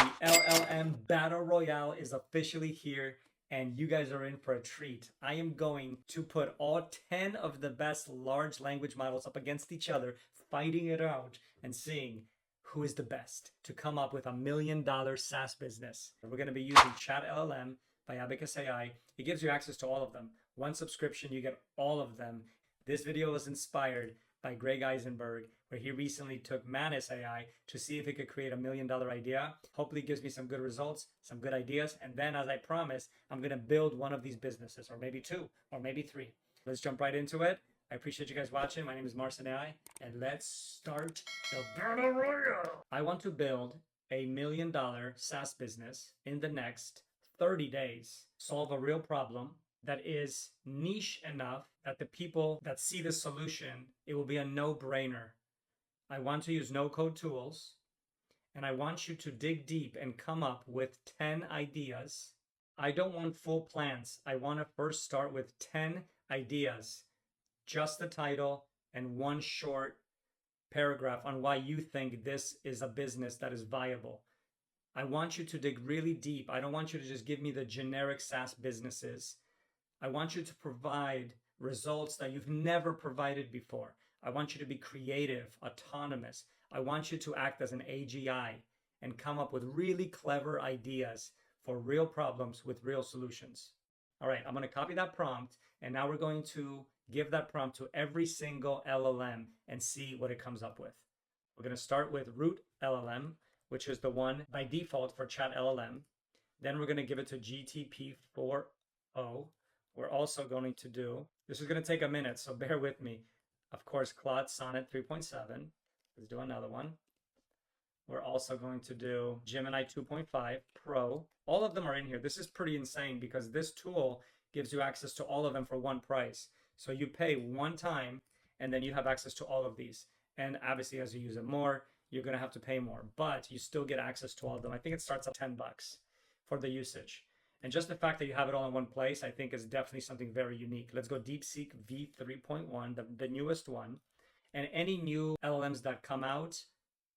The LLM Battle Royale is officially here, and you guys are in for a treat. I am going to put all 10 of the best large language models up against each other, fighting it out and seeing who is the best to come up with $1 million SaaS business. We're going to be using Chat LLM by Abacus AI. It gives you access to all of them. One subscription, you get all of them. This video was inspired by Greg Eisenberg, where he recently took Manus AI to see if it could create $1 million idea. Hopefully it gives me some good results, some good ideas. And then, as I promised, I'm going to build one of these businesses, or maybe two, or maybe three. Let's jump right into it. I appreciate you guys watching. My name is Marcin AI, and let's start the Battle Royale. I want to build a $1 million SaaS business in the next 30 days, solve a real problem that is niche enough that the people that see the solution, it will be a no-brainer. I want to use no-code tools, and I want you to dig deep and come up with 10 ideas. I don't want full plans. I want to first start with 10 ideas, just the title and one short paragraph on why you think this is a business that is viable. I want you to dig really deep. I don't want you to just give me the generic SaaS businesses. I want you to provide results that you've never provided before. I want you to be creative, autonomous. I want you to act as an AGI and come up with really clever ideas for real problems with real solutions. All right, I'm going to copy that prompt, and now we're going to give that prompt to every single LLM and see what it comes up with. We're going to start with root LLM, which is the one by default for Chat LLM. Then we're going to give it to GTP4o. We're also going to do, this is going to take a minute, so bear with me. Of course, Claude Sonnet 3.7. Let's do another one. We're also going to do Gemini 2.5 Pro. All of them are in here. This is pretty insane because this tool gives you access to all of them for one price. So you pay one time and then you have access to all of these. And obviously, as you use it more, you're going to have to pay more, but you still get access to all of them. I think it starts at $10 for the usage. And just the fact that you have it all in one place, I think is definitely something very unique. Let's go Deepseek v3.1, the newest one. And any new LLMs that come out,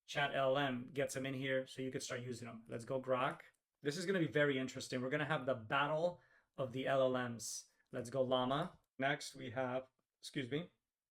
Chat LLM gets them in here so you can start using them. Let's go Grok. This is going to be very interesting. We're going to have the battle of the LLMs. Let's go Llama. Next we have,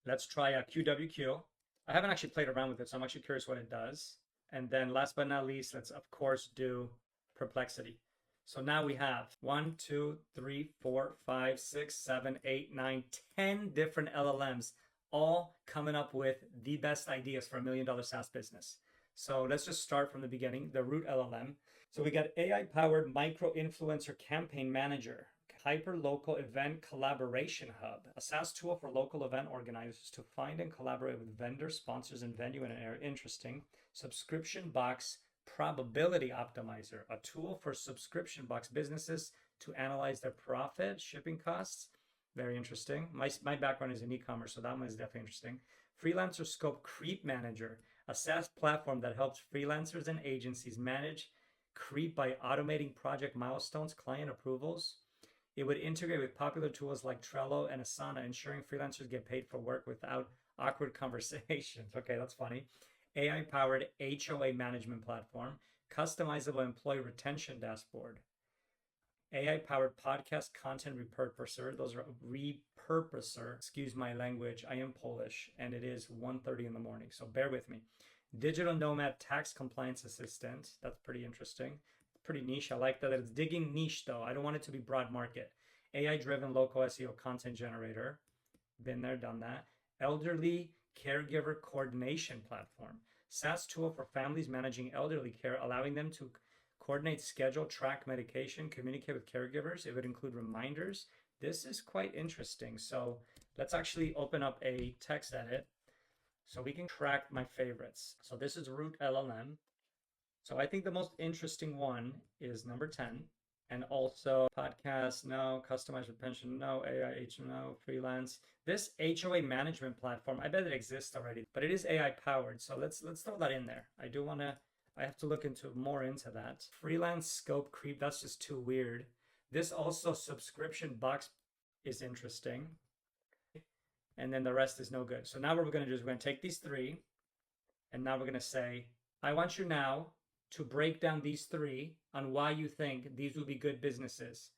let's try a QWQ. I haven't actually played around with it, so I'm actually curious what it does. And then last but not least, let's of course do Perplexity. So now we have 1, 2, 3, 4, 5, 6, 7, 8, 9, 10 different LLMs, all coming up with the best ideas for $1 million SaaS business. So let's just start from the beginning, the root LLM. So we got AI-powered micro-influencer campaign manager, hyper-local event collaboration hub, a SaaS tool for local event organizers to find and collaborate with vendors, sponsors, and venue in an area. Interesting. Subscription box probability optimizer, a tool for subscription box businesses to analyze their profit, shipping costs. Very interesting. My background is in e-commerce, so that one is definitely interesting. Freelancer scope creep manager, a SaaS platform that helps freelancers and agencies manage creep by automating project milestones, client approvals. It would integrate with popular tools like Trello and Asana, ensuring freelancers get paid for work without awkward conversations. Okay, that's funny. AI-powered HOA management platform, customizable employee retention dashboard, AI-powered podcast content repurposer. Those are repurposer. Excuse my language. I am Polish, and it is 1:30 in the morning, so bear with me. Digital nomad tax compliance assistant. That's pretty interesting. Pretty niche. I like that it's digging niche, though. I don't want it to be broad market. AI-driven local SEO content generator. Been there, done that. Elderly caregiver coordination platform, SaaS tool for families managing elderly care, allowing them to coordinate, schedule, track medication, communicate with caregivers. It would include reminders. This is quite interesting. So let's actually open up a text edit so we can track my favorites. So this is root LLM. So I think the most interesting one is number 10. And also podcast, no. Customized retention, no. AI, no. Freelance. This HOA management platform, I bet it exists already, but it is AI powered. So let's throw that in there. I have to look more into that. Freelance scope creep, that's just too weird. This also subscription box is interesting. And then the rest is no good. So now what we're going to do is we're going to take these three, and now we're going to say, I want you now to break down these three on why you think these will be good businesses.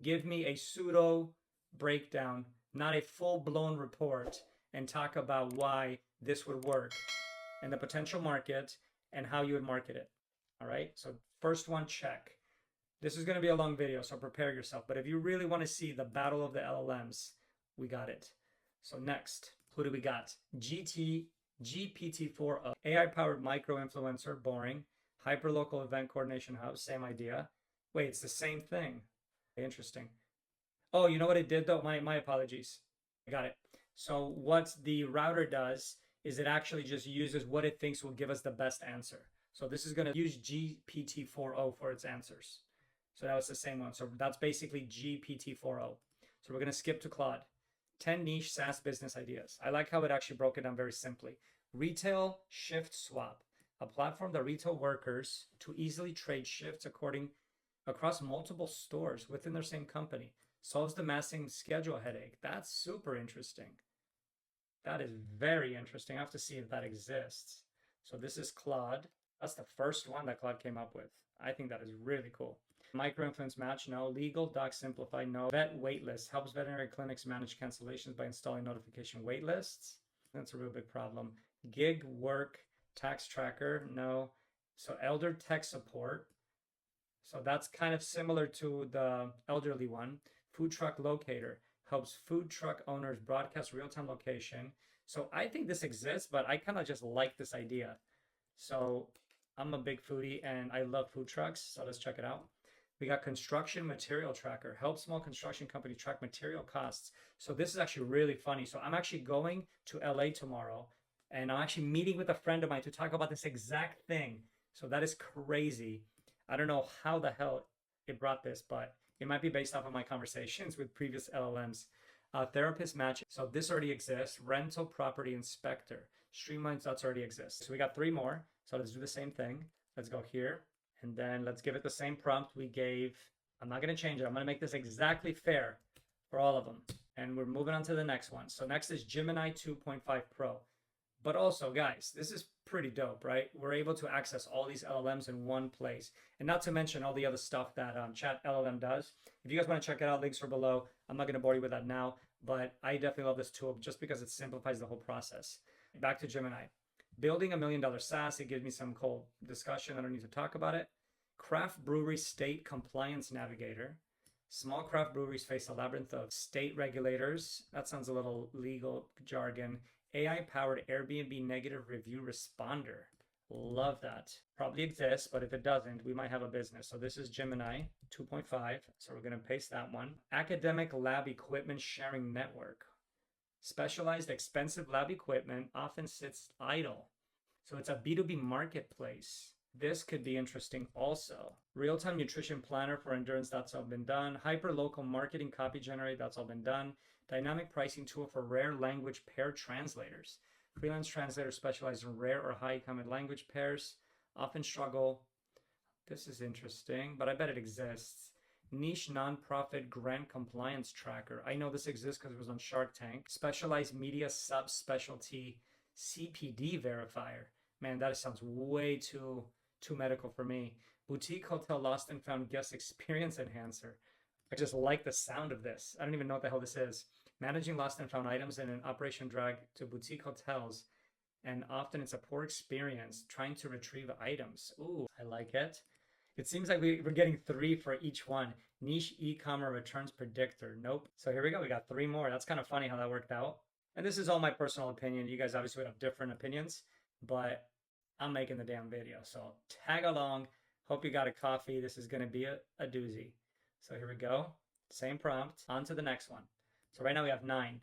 Give me a pseudo breakdown, not a full-blown report, and talk about why this would work and the potential market and how you would market it. All right, so first one, check. This is going to be a long video, so prepare yourself. But if you really want to see the battle of the LLMs, we got it. So next, who do we got? GPT-4o, AI-powered micro-influencer, boring. Hyperlocal event coordination hub, same idea. Wait, it's the same thing. Interesting. Oh, you know what it did though? My apologies. I got it. So what the router does is it actually just uses what it thinks will give us the best answer. So this is going to use GPT-4o for its answers. So that was the same one. So that's basically GPT-4o. So we're going to skip to Claude. 10 niche SaaS business ideas. I like how it actually broke it down very simply. Retail shift swap, a platform that retail workers to easily trade shifts across multiple stores within their same company. Solves the massing schedule headache. That's super interesting. That is very interesting. I have to see if that exists. So this is Claude. That's the first one that Claude came up with. I think that is really cool. Micro-influence match, no. Legal doc simplify, no. Vet waitlist helps veterinary clinics manage cancellations by installing notification waitlists. That's a real big problem. Gig work tax tracker, no. So elder tech support. So that's kind of similar to the elderly one. Food truck locator helps food truck owners broadcast real-time location. So I think this exists, but I kind of just like this idea. So I'm a big foodie and I love food trucks. So let's check it out. We got construction material tracker, help small construction companies track material costs. So this is actually really funny. So I'm actually going to LA tomorrow and I'm actually meeting with a friend of mine to talk about this exact thing. So that is crazy. I don't know how the hell it brought this, but it might be based off of my conversations with previous LLMs. Therapist match. So this already exists. Rental property inspector. Streamlines, that's already exists. So we got three more. So let's do the same thing. Let's go here. And then let's give it the same prompt we gave. I'm not going to change it. I'm going to make this exactly fair for all of them. And we're moving on to the next one. So next is Gemini 2.5 Pro. But also, guys, this is pretty dope, right? We're able to access all these LLMs in one place. And not to mention all the other stuff that Chat LLM does. If you guys want to check it out, links are below. I'm not going to bore you with that now, but I definitely love this tool just because it simplifies the whole process. Back to Gemini. Building $1 million SaaS, it gives me some cold discussion. I don't need to talk about it. Craft brewery state compliance navigator. Small craft breweries face a labyrinth of state regulators. That sounds a little legal jargon. AI-powered Airbnb negative review responder. Love that. Probably exists, but if it doesn't, we might have a business. So this is Gemini 2.5. So we're going to paste that one. Academic lab equipment sharing network. Specialized expensive lab equipment often sits idle. So it's a B2B marketplace. This could be interesting also. Real-time nutrition planner for endurance, that's all been done. Hyper-local marketing copy generate, that's all been done. Dynamic pricing tool for rare language pair translators. Freelance translators specialize in rare or high common language pairs. Often struggle. This is interesting, but I bet it exists. Niche nonprofit grant compliance tracker. I know this exists because it was on Shark Tank. Specialized media subspecialty CPD verifier. Man, that sounds way too medical for me. Boutique hotel lost and found guest experience enhancer. I just like the sound of this. I don't even know what the hell this is. Managing lost and found items in an operation drag to boutique hotels. And often it's a poor experience trying to retrieve items. Ooh, I like it. It seems like we're getting 3 for each one. Niche e-commerce returns predictor. Nope. So here we go. We got 3 more. That's kind of funny how that worked out. And this is all my personal opinion. You guys obviously would have different opinions, but I'm making the damn video. So tag along. Hope you got a coffee. This is going to be a doozy. So here we go. Same prompt. On to the next one. So right now we have 9.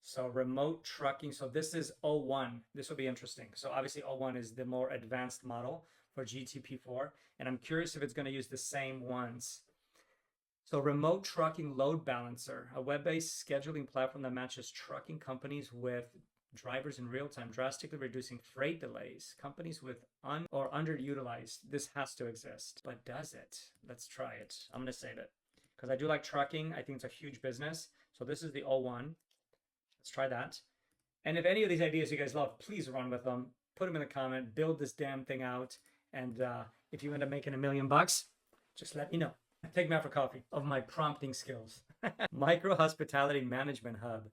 So remote trucking. So this is O1. This will be interesting. So obviously O1 is the more advanced model for GTP4. And I'm curious if it's going to use the same ones. So remote trucking load balancer, a web-based scheduling platform that matches trucking companies with drivers in real time, drastically reducing freight delays. Companies with or underutilized. This has to exist. But does it? Let's try it. I'm going to save it. Because I do like trucking. I think it's a huge business. So this is the O1. Let's try that. And if any of these ideas you guys love, please run with them. Put them in the comment. Build this damn thing out. And if you end up making $1 million bucks, just let me know. Take me out for coffee of my prompting skills. Micro Hospitality Management Hub,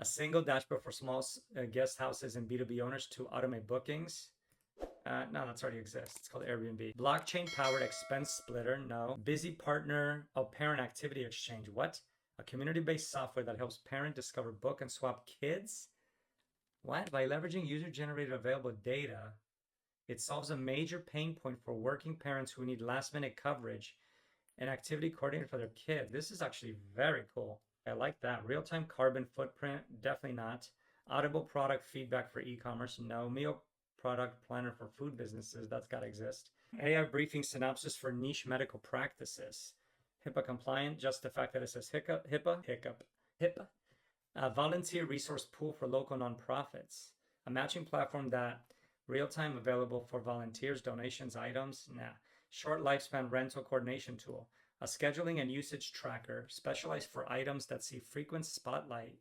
a single dashboard for small guest houses and B2B owners to automate bookings. No, that's already exists. It's called Airbnb. Blockchain powered expense splitter. No. Busy partner of parent activity exchange. What? A community based software that helps parent discover, book, and swap kids. What? By leveraging user generated available data, it solves a major pain point for working parents who need last minute coverage and activity coordinator for their kid. This is actually very cool. I like that. Real time carbon footprint. Definitely not. Audible product feedback for e-commerce. No. Meal product planner for food businesses. That's got to exist. AI briefing synopsis for niche medical practices. HIPAA compliant. Just the fact that it says HIPAA. A volunteer resource pool for local nonprofits. A matching platform that real-time available for volunteers, donations, items. Nah. Short lifespan rental coordination tool. A scheduling and usage tracker specialized for items that see frequent spotlight.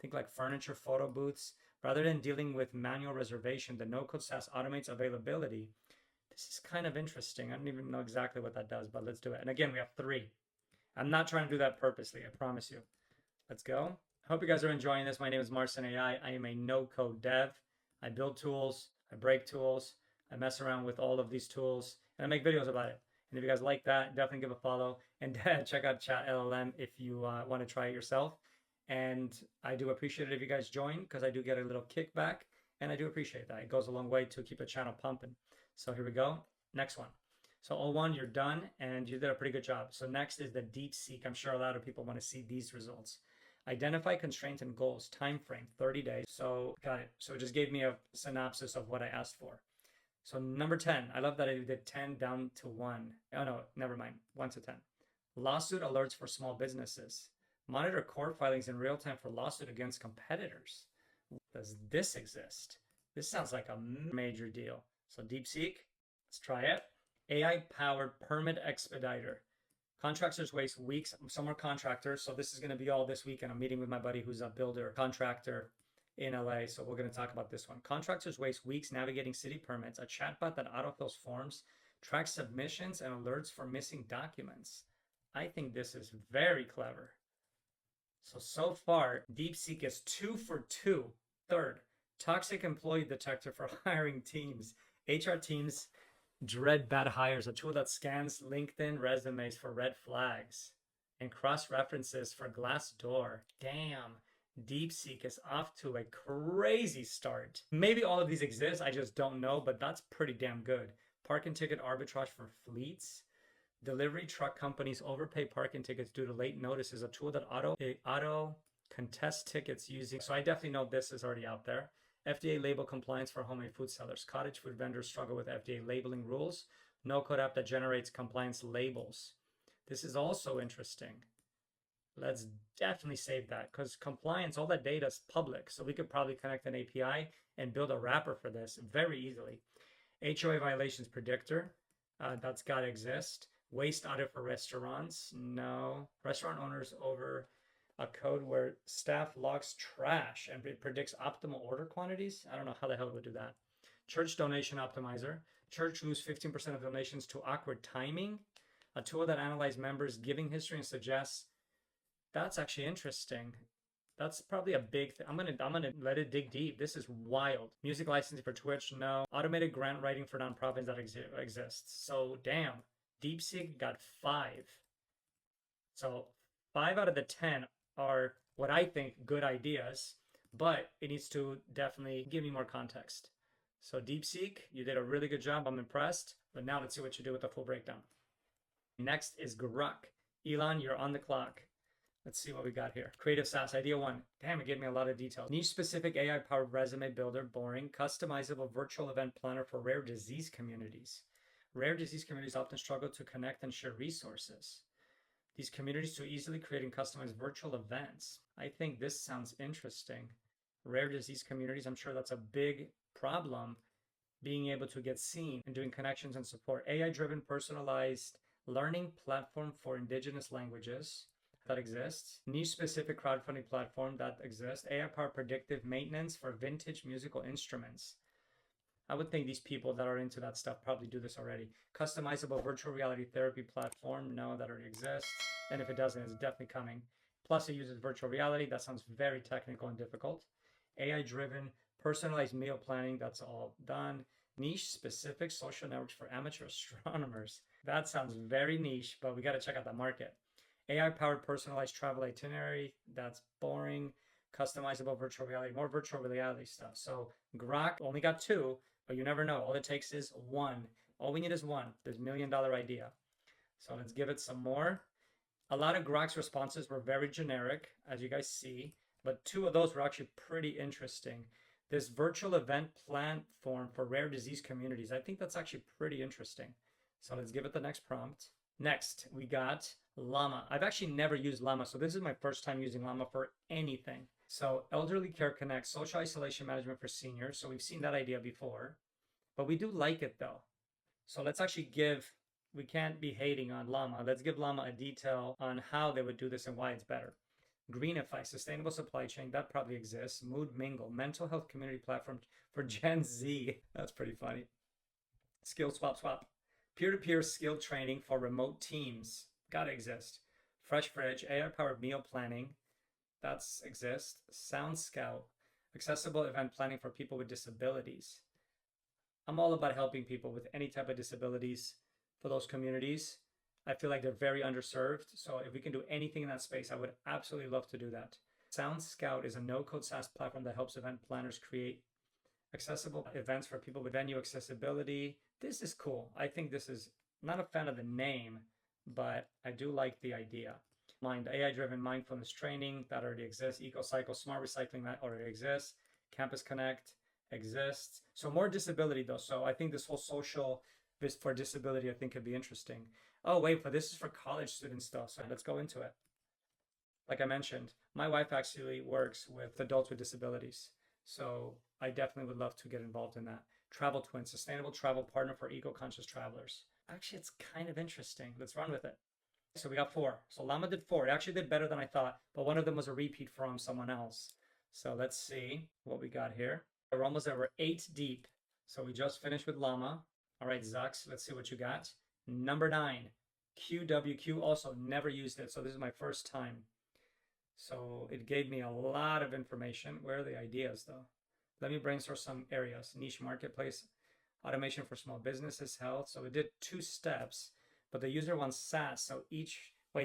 Think like furniture, photo booths. Rather than dealing with manual reservation, the no-code SaaS automates availability. This is kind of interesting. I don't even know exactly what that does, but let's do it. And again, we have 3. I'm not trying to do that purposely, I promise you. Let's go. I hope you guys are enjoying this. My name is Marcin AI. I am a no-code dev. I build tools, I break tools, I mess around with all of these tools, and I make videos about it. And if you guys like that, definitely give a follow. And check out Chat LLM if you want to try it yourself. And I do appreciate it if you guys join, because I do get a little kickback. And I do appreciate that. It goes a long way to keep the channel pumping. So here we go. Next one. So 01, you're done, and you did a pretty good job. So next is the Deepseek. I'm sure a lot of people want to see these results. Identify constraints and goals. Time frame, 30 days. So got it. So it just gave me a synopsis of what I asked for. So number 10, I love that I did 10 down to 1. Oh no, never mind, 1 to 10. Lawsuit alerts for small businesses. Monitor court filings in real time for lawsuit against competitors. Does this exist? This sounds like a major deal. So Deepseek, let's try it. AI-powered permit expediter. Contractors waste weeks. Some more contractors. So this is going to be all this weekend. I'm meeting with my buddy who's a builder, contractor in LA. So we're going to talk about this one. Contractors waste weeks navigating city permits. A chatbot that autofills forms, tracks submissions, and alerts for missing documents. I think this is very clever. So far, Deepseek is 2 for 2. Third, toxic employee detector for hiring teams. HR teams dread bad hires, a tool that scans LinkedIn resumes for red flags and cross-references for Glassdoor. Damn, Deepseek is off to a crazy start. Maybe all of these exist, I just don't know, but that's pretty damn good. Parking ticket arbitrage for fleets. Delivery truck companies overpay parking tickets due to late notice is a tool that auto contest tickets using. So I definitely know this is already out there. FDA label compliance for homemade food sellers. Cottage food vendors struggle with FDA labeling rules. No-code app that generates compliance labels. This is also interesting. Let's definitely save that, because compliance, all that data is public. So we could probably connect an API and build a wrapper for this very easily. HOA violations predictor. That's got to exist. Waste audit for restaurants. No. Restaurant owners over a code where staff logs trash and it predicts optimal order quantities. I don't know how the hell it would do that. Church donation optimizer. Church lose 15% of donations to awkward timing. A tool that analyzes members' giving history and suggests. That's actually interesting. That's probably a big thing. I'm gonna let it dig deep. This is wild. Music licensing for Twitch, no. Automated grant writing for nonprofits that exists. So damn, Deepseek got 5. So 5 out of the 10 are what I think good ideas, but it needs to definitely give me more context. So Deepseek, you did a really good job. I'm impressed. But now let's see what you do with the full breakdown. Next is Grok. Elon, you're on the clock. Let's see what we got here. Creative SaaS, idea 1. Damn, it gave me a lot of details. Niche-specific AI-powered resume builder, boring. Customizable virtual event planner for rare disease communities. Rare disease communities often struggle to connect and share resources. These communities to easily create and customize virtual events. I think this sounds interesting. Rare disease communities, I'm sure that's a big problem, being able to get seen and doing connections and support. AI-driven personalized learning platform for indigenous languages. That exists. Niche-specific crowdfunding platform that exists. AI-powered predictive maintenance for vintage musical instruments. I would think these people that are into that stuff probably do this already. Customizable virtual reality therapy platform. No, that already exists. And if it doesn't, it's definitely coming. Plus, it uses virtual reality. That sounds very technical and difficult. AI-driven personalized meal planning. That's all done. Niche specific social networks for amateur astronomers. That sounds very niche, but we got to check out the market. AI-powered personalized travel itinerary. That's boring. Customizable virtual reality. More virtual reality stuff. So Grok only got 2, but you never know. All it takes is 1. All we need is 1. This $1 million idea. So let's give it some more. A lot of Grok's responses were very generic, as you guys see, but 2 of those were actually pretty interesting. This virtual event platform for rare disease communities. I think that's actually pretty interesting. So let's give it the next prompt. Next, we got Llama. I've actually never used Llama, so this is my first time using Llama for anything. So Elderly Care Connect, social isolation management for seniors. So we've seen that idea before, but we do like it though. So let's actually we can't be hating on Llama. Let's give Llama a detail on how they would do this and why it's better. Greenify, sustainable supply chain, that probably exists. Mood Mingle, mental health community platform for Gen Z. That's pretty funny. Skill swap. Peer-to-peer skill training for remote teams. Gotta exist. Fresh Fridge, AI-powered meal planning. That's exist. Sound Scout, accessible event planning for people with disabilities. I'm all about helping people with any type of disabilities for those communities. I feel like they're very underserved. So if we can do anything in that space, I would absolutely love to do that. Sound Scout is a no-code SaaS platform that helps event planners create accessible events for people with venue accessibility. This is cool. I think this is, not a fan of the name, but I do like the idea. AI-driven mindfulness training, that already exists. EcoCycle, smart recycling, that already exists. Campus Connect exists. So more disability though. So I think this whole social for disability, I think could be interesting. Oh wait, but this is for college students though. So let's go into it. Like I mentioned, my wife actually works with adults with disabilities. So I definitely would love to get involved in that. Travel Twin, sustainable travel partner for eco-conscious travelers. Actually, it's kind of interesting. Let's run with it. So we got 4. So Llama did 4. It actually did better than I thought, but one of them was a repeat from someone else. So let's see what we got here. We're almost there. We're 8 deep. So we just finished with Llama. All right, Zux, let's see what you got. Number 9, QWQ. Also never used it, so this is my first time. So it gave me a lot of information. Where are the ideas though? Let me brainstorm some areas. Niche marketplace, automation for small businesses, health. So it did 2 steps, but the user wants SaaS. So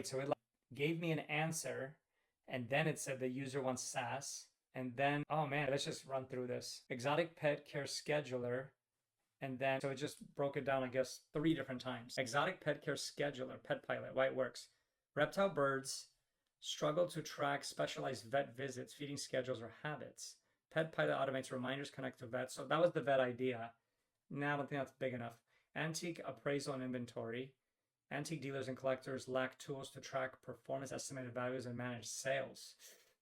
so it gave me an answer, and then it said the user wants SaaS. And then, oh man, let's just run through this. Exotic pet care scheduler. And then, so it just broke it down, I guess, 3 different times. Exotic pet care scheduler, Pet Pilot, why it works. Reptile birds struggle to track specialized vet visits, feeding schedules, or habits. Pet Pilot automates reminders, connect to vets. So that was the vet idea. Now I don't think that's big enough. Antique appraisal and inventory. Antique dealers and collectors lack tools to track performance, estimated values, and manage sales.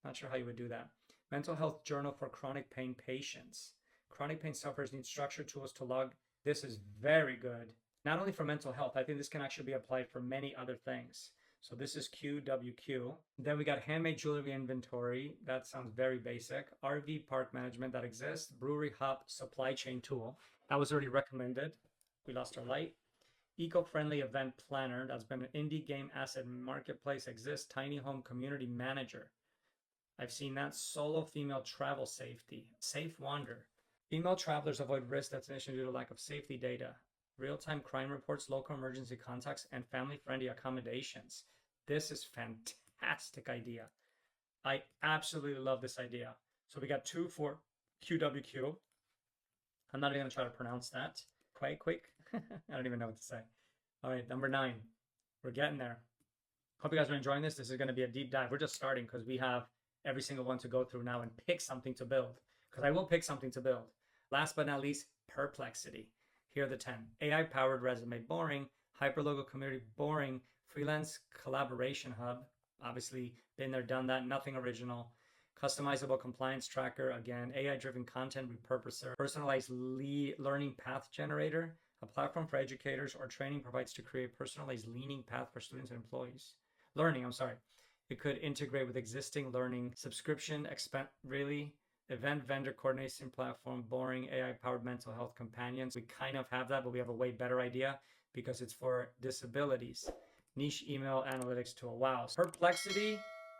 Not sure how you would do that. Mental health journal for chronic pain patients. Chronic pain sufferers need structured tools to log. This is very good. Not only for mental health, I think this can actually be applied for many other things. So this is QWQ. Then we got handmade jewelry inventory. That sounds very basic. RV park management, that exists. Brewery hop supply chain tool. That was already recommended. We lost our light. Eco-friendly event planner. That's been an indie game asset marketplace exists. Tiny home community manager. I've seen that. Solo female travel safety. Safe wander. Female travelers avoid risk destination due to lack of safety data. Real-time crime reports, local emergency contacts, and family-friendly accommodations. This is fantastic idea. I absolutely love this idea. So we got 2 for QWQ. I'm not even going to try to pronounce that. Quite quick. I don't even know what to say. All right, number 9. We're getting there. Hope you guys are enjoying this. This is going to be a deep dive. We're just starting because we have every single one to go through now and pick something to build. Because I will pick something to build. Last but not least, Perplexity. Here are the 10. AI-powered resume, boring. Hyperlogo community, boring. Freelance collaboration hub. Obviously, been there, done that. Nothing original. Customizable compliance tracker. Again, AI-driven content repurposer. Personalized learning path generator. A platform for educators or training provides to create personalized learning path for students and employees. It could integrate with existing learning subscription. Really? Event vendor coordination platform, boring AI-powered mental health companions. We kind of have that, but we have a way better idea because it's for disabilities. Niche email analytics tool. Wow. Perplexity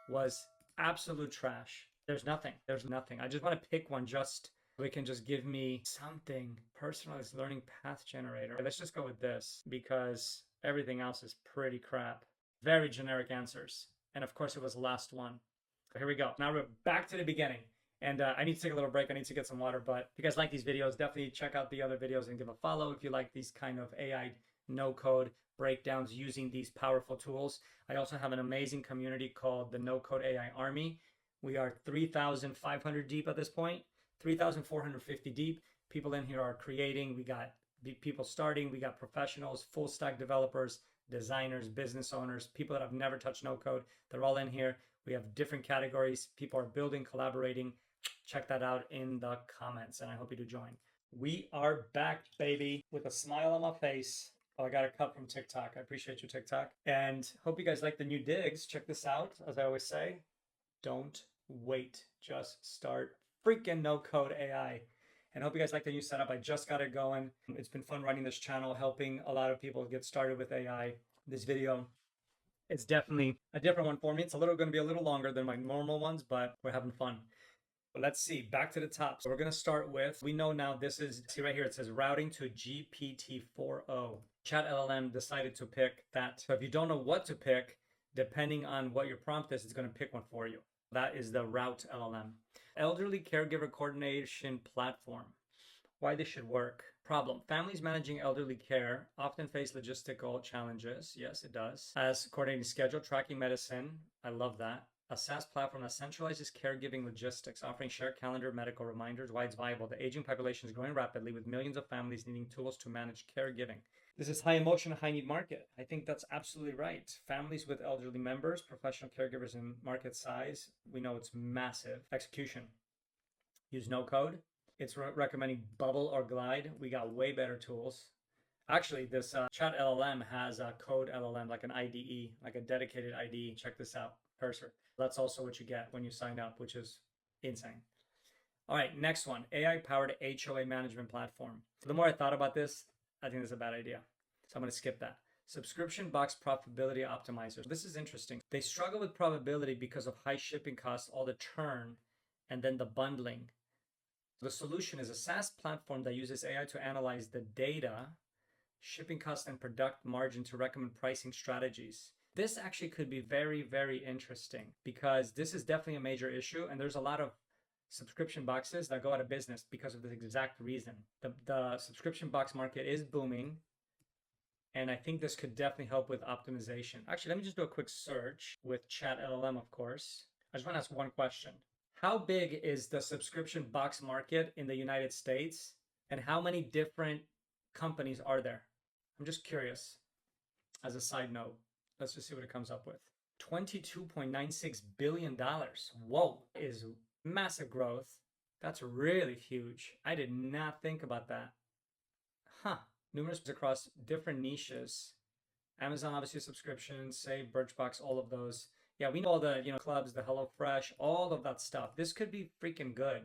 was absolute trash. There's nothing. There's nothing. I just want to pick one just so it can just give me something. Personalized learning path generator. Let's just go with this because everything else is pretty crap. Very generic answers. And of course, it was the last one. So here we go. Now we're back to the beginning. And I need to take a little break. I need to get some water. But if you guys like these videos, definitely check out the other videos and give a follow if you like these kind of AI no-code breakdowns using these powerful tools. I also have an amazing community called the No Code AI Army. We are 3,500 deep at this point, 3,450 deep. People in here are creating. We got people starting. We got professionals, full stack developers, designers, business owners, people that have never touched no code. They're all in here. We have different categories. People are building, collaborating. Check that out in the comments, and I hope you do join. We are back, baby, with a smile on my face. Oh, I got a cut from TikTok. I appreciate you, TikTok. And hope you guys like the new digs. Check this out. As I always say, don't wait. Just start freaking no code AI. And hope you guys like the new setup. I just got it going. It's been fun running this channel, helping a lot of people get started with AI. This video, it's definitely a different one for me. It's going to be a little longer than my normal ones, but we're having fun. But let's see, back to the top. So we're going to start with, we know now this is, see right here, it says routing to GPT-4o. Chat LLM decided to pick that. So if you don't know what to pick, depending on what your prompt is, it's going to pick one for you. That is the Route LLM. Elderly caregiver coordination platform. Why this should work. Problem. Families managing elderly care often face logistical challenges. Yes, it does. As coordinating schedule, tracking medicine. I love that. A SaaS platform that centralizes caregiving logistics, offering shared calendar medical reminders. Why it's viable. The aging population is growing rapidly with millions of families needing tools to manage caregiving. This is high emotion, high need market. I think that's absolutely right. Families with elderly members, professional caregivers in market size. We know it's massive. Execution. Use no code. It's recommending Bubble or Glide. We got way better tools. Actually, this chat LLM has a code LLM, like an IDE, like a dedicated IDE. Check this out, cursor. That's also what you get when you sign up, which is insane. All right, next one, AI-powered HOA management platform. So the more I thought about this, I think this is a bad idea. So I'm going to skip that. Subscription box profitability optimizers. This is interesting. They struggle with profitability because of high shipping costs, all the churn, and then the bundling. The solution is a SaaS platform that uses AI to analyze the data, shipping cost, and product margin to recommend pricing strategies. This actually could be very, very interesting because this is definitely a major issue, and there's a lot of subscription boxes that go out of business because of this exact reason. The subscription box market is booming, and I think this could definitely help with optimization. Actually, let me just do a quick search with Chat LLM, of course. I just want to ask one question. How big is the subscription box market in the United States, and how many different companies are there? I'm just curious as a side note. Let's just see what it comes up with. $22.96 billion. Whoa, is massive growth. That's really huge. I did not think about that. Huh. Numerous across different niches. Amazon, obviously, subscriptions, Save, Birchbox, all of those. Yeah, we know all the, clubs, the HelloFresh, all of that stuff. This could be freaking good.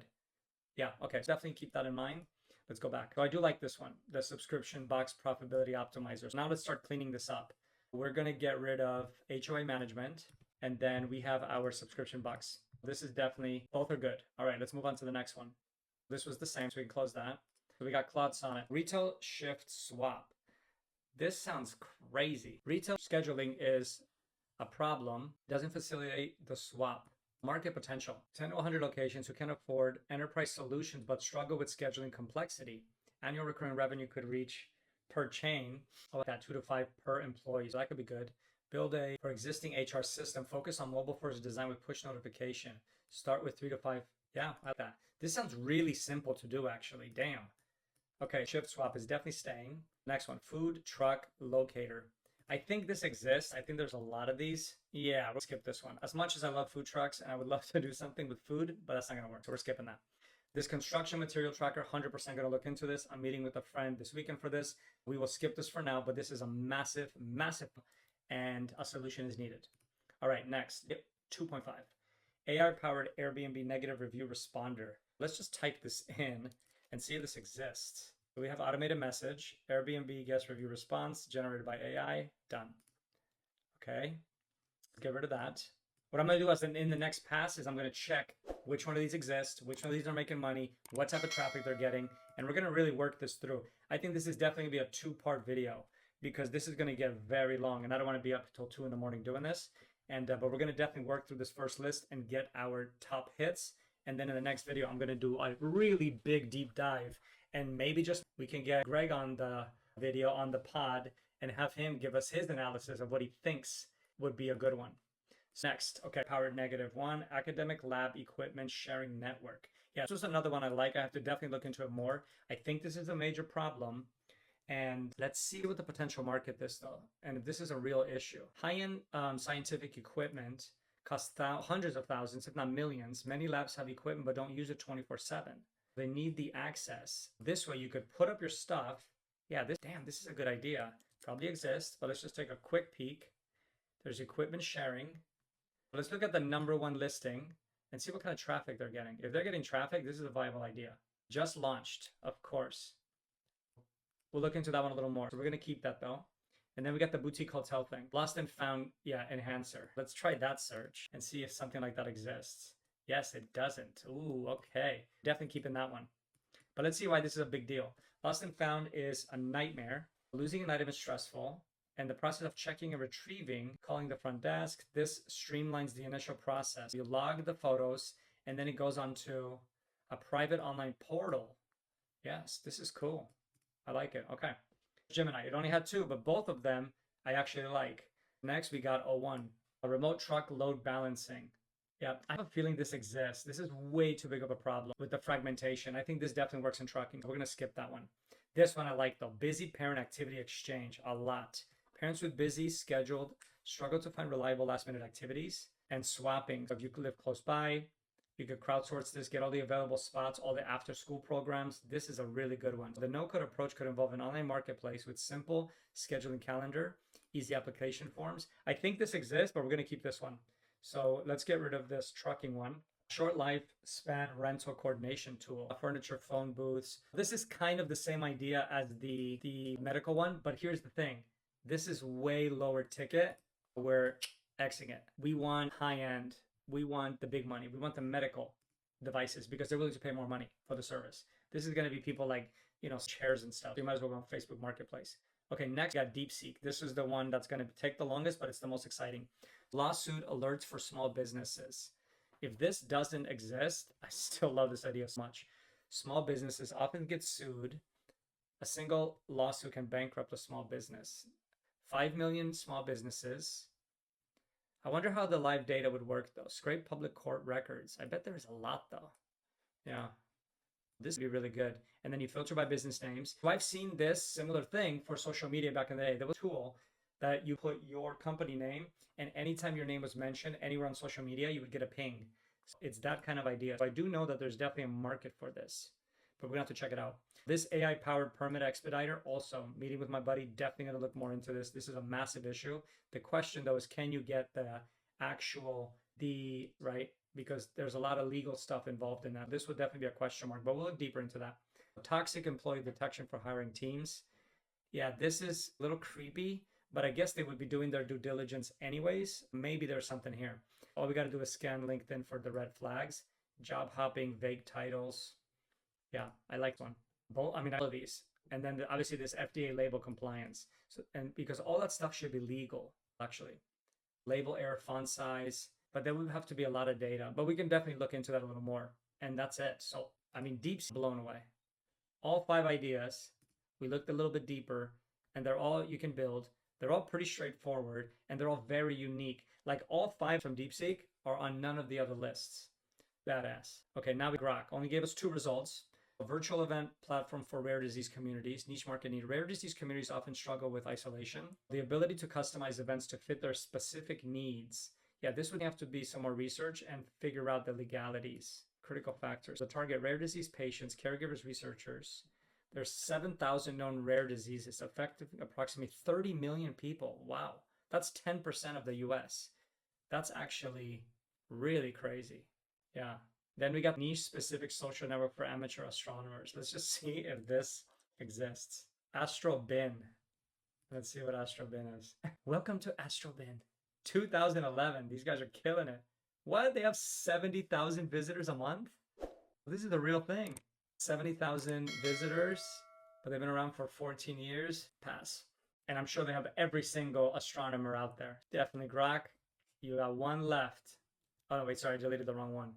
Yeah, okay, definitely keep that in mind. Let's go back. So I do like this one, the subscription box profitability optimizers. Now let's start cleaning this up. We're going to get rid of HOA management, and then we have our subscription box. This is definitely, both are good. All right, let's move on to the next one. This was the same, so we can close that. So we got Claude Sonnet. Retail shift swap. This sounds crazy. Retail scheduling is a problem, doesn't facilitate the swap. Market potential. 10 to 100 locations who can afford enterprise solutions but struggle with scheduling complexity. Annual recurring revenue could reach per chain, like that 2 to 5 per employee. So that could be good. Build a for existing HR system. Focus on mobile first design with push notification. Start with 3 to 5. Yeah, I like that. This sounds really simple to do, actually. Damn. Okay, shift swap is definitely staying. Next one, food truck locator. I think this exists. I think there's a lot of these. Yeah, we'll skip this one. As much as I love food trucks and I would love to do something with food, but that's not going to work. So we're skipping that. This construction material tracker, 100% going to look into this. I'm meeting with a friend this weekend for this. We will skip this for now, but this is a massive, massive, and a solution is needed. All right, next, 2.5. AI-powered Airbnb negative review responder. Let's just type this in and see if this exists. So we have automated message, Airbnb guest review response generated by AI, done. Okay, get rid of that. What I'm going to do is in the next pass is I'm going to check which one of these exists, which one of these are making money, what type of traffic they're getting, and we're going to really work this through. I think this is definitely going to be a two-part video because this is going to get very long, and I don't want to be up until 2 in the morning doing this. And but we're going to definitely work through this first list and get our top hits. And then in the next video, I'm going to do a really big deep dive, and maybe just we can get Greg on the video on the pod and have him give us his analysis of what he thinks would be a good one. Next, okay, powered -1, academic lab equipment sharing network. Yeah, this was another one I like. I have to definitely look into it more. I think this is a major problem. And let's see what the potential market is though. And if this is a real issue. High-end scientific equipment costs hundreds of thousands, if not millions. Many labs have equipment but don't use it 24/7. They need the access. This way you could put up your stuff. Yeah, this is a good idea. Probably exists, but let's just take a quick peek. There's equipment sharing. Let's look at the #1 listing and see what kind of traffic they're getting. If they're getting traffic, this is a viable idea. Just launched, of course. We'll look into that one a little more. So we're going to keep that though. And then we got the boutique hotel thing. Lost and found, yeah, enhancer. Let's try that search and see if something like that exists. Yes, it doesn't. Ooh, okay. Definitely keeping that one. But let's see why this is a big deal. Lost and found is a nightmare. Losing an item is stressful. And the process of checking and retrieving, calling the front desk, this streamlines the initial process. You log the photos, and then it goes on to a private online portal. Yes, this is cool. I like it. Okay. Gemini, it only had 2, but both of them I actually like. Next, we got O1, a remote truck load balancing. Yeah, I have a feeling this exists. This is way too big of a problem with the fragmentation. I think this definitely works in trucking. We're going to skip that one. This one I like though. Busy parent activity exchange, a lot. Parents with busy scheduled struggle to find reliable last-minute activities and swapping. So if you live close by, you could crowdsource this, get all the available spots, all the after-school programs. This is a really good one. The no-code approach could involve an online marketplace with simple scheduling calendar, easy application forms. I think this exists, but we're going to keep this one. So let's get rid of this trucking one. Short lifespan rental coordination tool, furniture, phone booths. This is kind of the same idea as the medical one, but here's the thing. This is way lower ticket. We're Xing it. We want high end. We want the big money. We want the medical devices because they're willing to pay more money for the service. This is going to be people like, chairs and stuff. You might as well go on Facebook Marketplace. Okay, next we got Deepseek. This is the one that's going to take the longest, but it's the most exciting. Lawsuit alerts for small businesses. If this doesn't exist, I still love this idea so much. Small businesses often get sued. A single lawsuit can bankrupt a small business. 5 million small businesses. I wonder how the live data would work though. Scrape public court records. I bet there's a lot though. Yeah, this would be really good. And then you filter by business names. So I've seen this similar thing for social media back in the day. There was a tool that you put your company name, and anytime your name was mentioned anywhere on social media, you would get a ping. So it's that kind of idea. So I do know that there's definitely a market for this, but we're gonna have to check it out. This AI-powered permit expediter, also meeting with my buddy, definitely gonna look more into this. This is a massive issue. The question though is, can you get the actual right? Because there's a lot of legal stuff involved in that. This would definitely be a question mark, but we'll look deeper into that. Toxic employee detection for hiring teams. Yeah, this is a little creepy, but I guess they would be doing their due diligence anyways. Maybe there's something here. All we gotta do is scan LinkedIn for the red flags. Job hopping, vague titles. Yeah, I like one. All of these. And then obviously this FDA label compliance. So, and because all that stuff should be legal, actually. Label error, font size, but there would have to be a lot of data. But we can definitely look into that a little more. And that's it. So, Deepseek blown away. All 5 ideas, we looked a little bit deeper, and they're all you can build. They're all pretty straightforward, and they're all very unique. Like all 5 from Deepseek are on none of the other lists. Badass. Okay, now Grok only gave us 2 results. A virtual event platform for rare disease communities, niche market need. Rare disease communities often struggle with isolation. The ability to customize events to fit their specific needs. Yeah, this would have to be some more research and figure out the legalities. Critical factors. The target rare disease patients, caregivers, researchers. There's 7,000 known rare diseases affecting approximately 30 million people. Wow, that's 10% of the US. That's actually really crazy. Yeah. Then we got niche specific social network for amateur astronomers. Let's just see if this exists. Astrobin. Let's see what Astrobin is. Welcome to Astrobin. 2011. These guys are killing it. What? They have 70,000 visitors a month? This is the real thing. 70,000 visitors, but they've been around for 14 years. Pass. And I'm sure they have every single astronomer out there. Definitely Grok. You got one left. Oh, no, wait, sorry, I deleted the wrong one.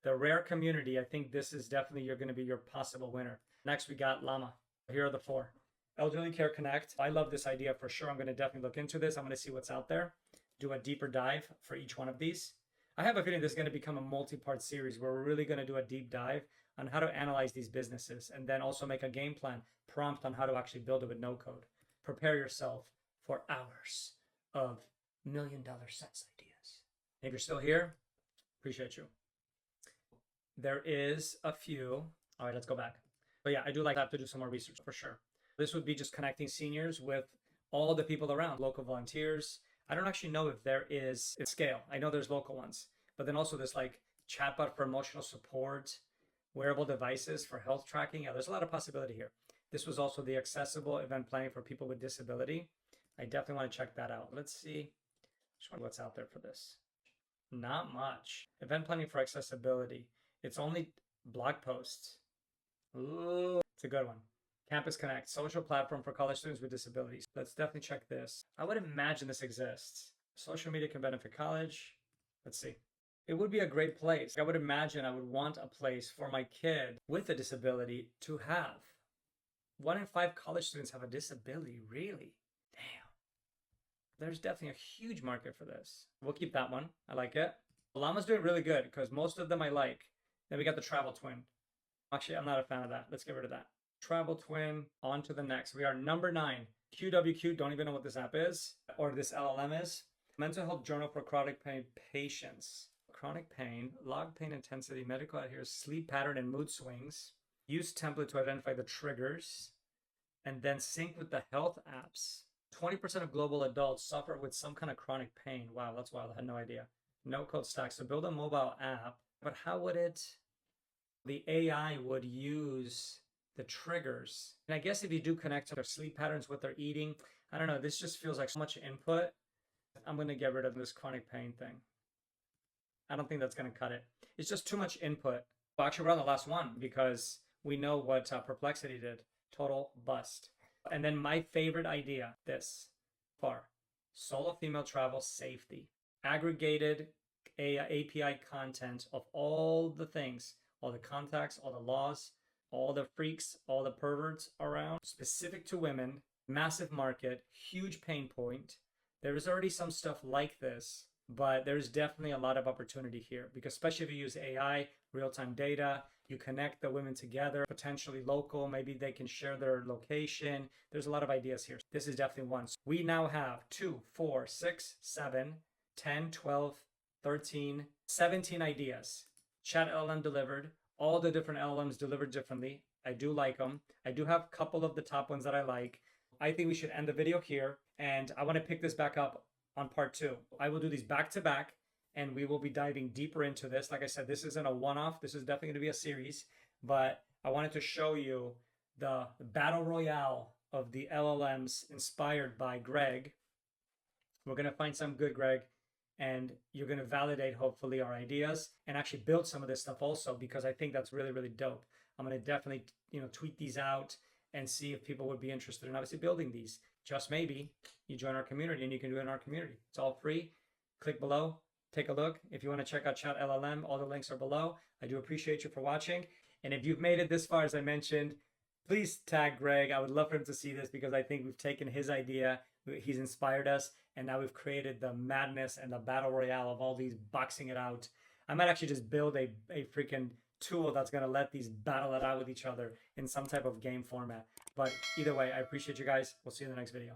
The rare community, I think this is definitely you're going to be your possible winner. Next, we got Llama. Here are the four. Elderly Care Connect. I love this idea for sure. I'm going to definitely look into this. I'm going to see what's out there. Do a deeper dive for each one of these. I have a feeling this is going to become a multi-part series where we're really going to do a deep dive on how to analyze these businesses and then also make a game plan prompt on how to actually build it with no code. Prepare yourself for hours of $1 million SaaS ideas. If you're still here, appreciate you. There is a few. All right, let's go back. But yeah, I do like to have to do some more research for sure. This would be just connecting seniors with all the people around, local volunteers. I don't actually know if there is a scale. I know there's local ones, but then also this like chatbot for emotional support, wearable devices for health tracking. Yeah, there's a lot of possibility here. This was also the accessible event planning for people with disability. I definitely want to check that out. Let's see what's out there for this. Not much. Event planning for accessibility. It's only blog posts. Ooh, it's a good one. Campus Connect, social platform for college students with disabilities. Let's definitely check this. I would imagine this exists. Social media can benefit college. Let's see. It would be a great place. I would imagine I would want a place for my kid with a disability to have. 1 in 5 college students have a disability, really? Damn. There's definitely a huge market for this. We'll keep that one. I like it. Llama's doing really good because most of them I like. Then we got the travel twin. Actually, I'm not a fan of that. Let's get rid of that. Travel twin, on to the next. We are number 9. QWQ, don't even know what this app is or this LLM is. Mental Health Journal for Chronic Pain Patients. Chronic pain, log pain intensity, medical adherence, sleep pattern, and mood swings. Use template to identify the triggers and then sync with the health apps. 20% of global adults suffer with some kind of chronic pain. Wow, that's wild. I had no idea. No code stack. So build a mobile app, but how would the AI would use the triggers? And I guess if you do connect to their sleep patterns, what they're eating, I don't know. This just feels like so much input. I'm going to get rid of this chronic pain thing. I don't think that's going to cut it. It's just too much input. Well, actually, we're on the last one because we know what Perplexity did. Total bust. And then my favorite idea, this far. Solo female travel safety. Aggregated API content of all the things, all the contacts, all the laws, all the freaks, all the perverts around, specific to women, massive market, huge pain point. There is already some stuff like this, but there's definitely a lot of opportunity here because especially if you use AI, real-time data, you connect the women together, potentially local, maybe they can share their location. There's a lot of ideas here. This is definitely one. We now have 2, 4, 6, 7, 10, 12, 13, 17 ideas. Chat LLM delivered. All the different LLMs delivered differently. I do like them. I do have a couple of the top ones that I like. I think we should end the video here, and I want to pick this back up on part 2. I will do these back to back, and we will be diving deeper into this. Like I said, this isn't a one-off. This is definitely going to be a series, but I wanted to show you the battle royale of the LLMs inspired by Greg. We're going to find some good, Greg, and you're going to validate, hopefully, our ideas and actually build some of this stuff also because I think that's really, really dope. I'm going to definitely, tweet these out and see if people would be interested in obviously building these. Just maybe you join our community and you can do it in our community. It's all free. Click below, take a look. If you want to check out Chat LLM, all the links are below. I do appreciate you for watching. And if you've made it this far, as I mentioned, please tag Greg. I would love for him to see this because I think we've taken his idea. He's inspired us. And now we've created the madness and the battle royale of all these boxing it out. I might actually just build a freaking tool that's going to let these battle it out with each other in some type of game format. But either way, I appreciate you guys. We'll see you in the next video.